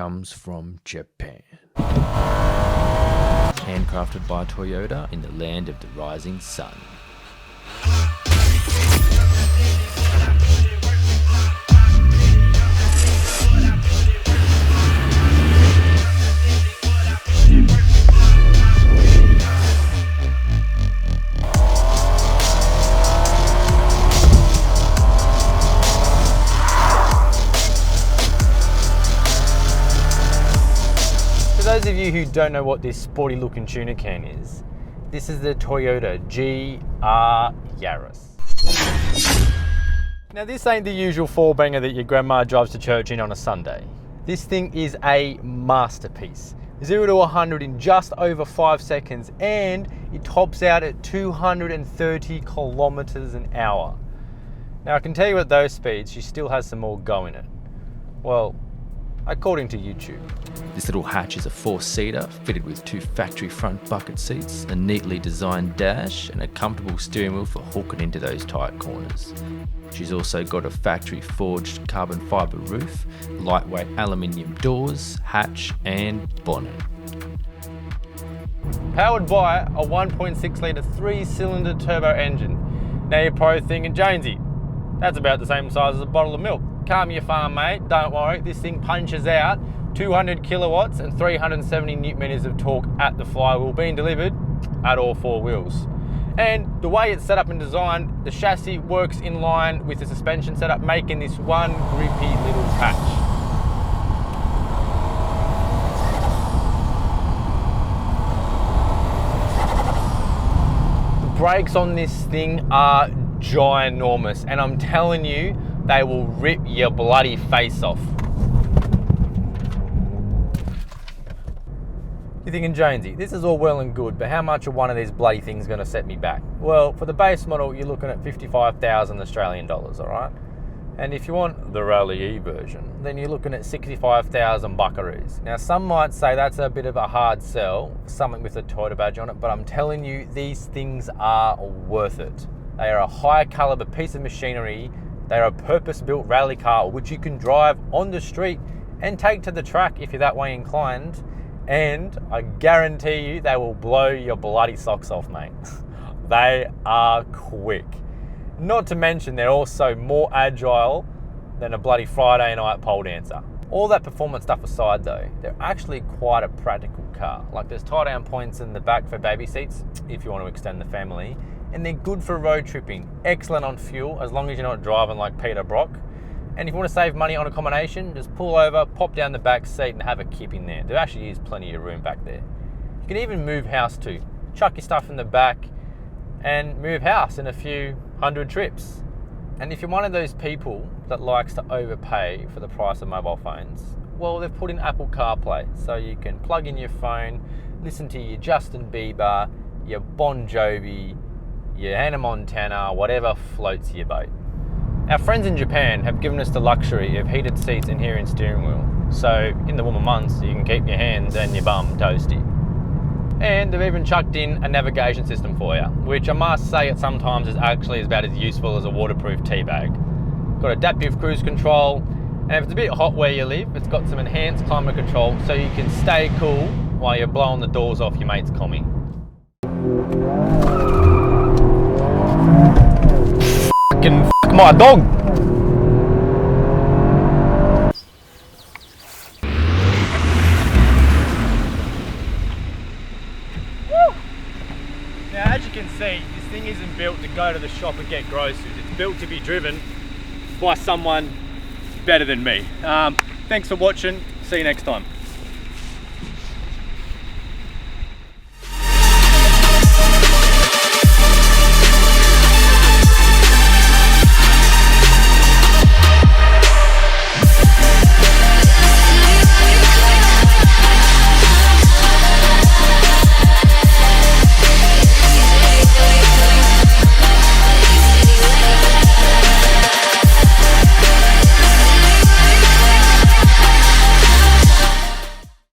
comes from Japan. Handcrafted by Toyota in the land of the rising sun. For those of you who don't know what this sporty looking tuna can is, this is the Toyota GR Yaris. Now this ain't the usual four-banger that your grandma drives to church in on a Sunday. This thing is a masterpiece. 0 to 100 in just over 5 seconds, and it tops out at 230 kilometers an hour. Now I can tell you at those speeds, she still has some more go in it. Well, according to YouTube. This little hatch is a 4-seater fitted with 2 factory front bucket seats, a neatly designed dash and a comfortable steering wheel for hooking into those tight corners. She's also got a factory forged carbon fibre roof, lightweight aluminium doors, hatch and bonnet. Powered by a 1.6 litre 3-cylinder turbo engine. Now you're probably thinking, Jonesy, that's about the same size as a bottle of milk. Calm your farm, mate, don't worry. This thing punches out 200 kilowatts and 370 newton meters of torque at the flywheel, being delivered at all 4 wheels. And the way it's set up and designed, the chassis works in line with the suspension setup, making this one grippy little hatch. The brakes on this thing are ginormous, and I'm telling you, they will rip your bloody face off. You're thinking, Jonesy, this is all well and good, but how much are one of these bloody things going to set me back? Well, for the base model, you're looking at 55,000 Australian dollars, all right? And if you want the Rally E version, then you're looking at 65,000 buckaroos. Now, some might say that's a bit of a hard sell, something with a Toyota badge on it, but I'm telling you, these things are worth it. They are a high caliber piece of machinery. They're a purpose-built rally car which you can drive on the street and take to the track if you're that way inclined. And I guarantee you they will blow your bloody socks off, mate. They are quick. Not to mention they're also more agile than a bloody Friday night pole dancer. All that performance stuff aside though, they're actually quite a practical car. Like there's tie down points in the back for baby seats if you want to extend the family. And they're good for road tripping, excellent on fuel as long as you're not driving like Peter Brock. And if you want to save money on a combination, just pull over, pop down the back seat and have a kip in there. There actually is plenty of room back there. You can even move house too. Chuck your stuff in the back and move house in a few 100 trips. And if you're one of those people that likes to overpay for the price of mobile phones, well, they've put in Apple CarPlay, so you can plug in your phone, listen to your Justin Bieber, your Bon Jovi, your Hannah Montana, whatever floats your boat. Our friends in Japan have given us the luxury of heated seats and hearing steering wheel. So in the warmer months, you can keep your hands and your bum toasty. And they've even chucked in a navigation system for you, which I must say at sometimes is actually about as useful as a waterproof tea bag. Got adaptive cruise control, and if it's a bit hot where you live, it's got some enhanced climate control so you can stay cool while you're blowing the doors off your mate's commie. Fucking fuck my dog! Woo! Now as you can see, this thing isn't built to go to the shop and get groceries. It's built to be driven by someone better than me. Thanks for watching. See you next time.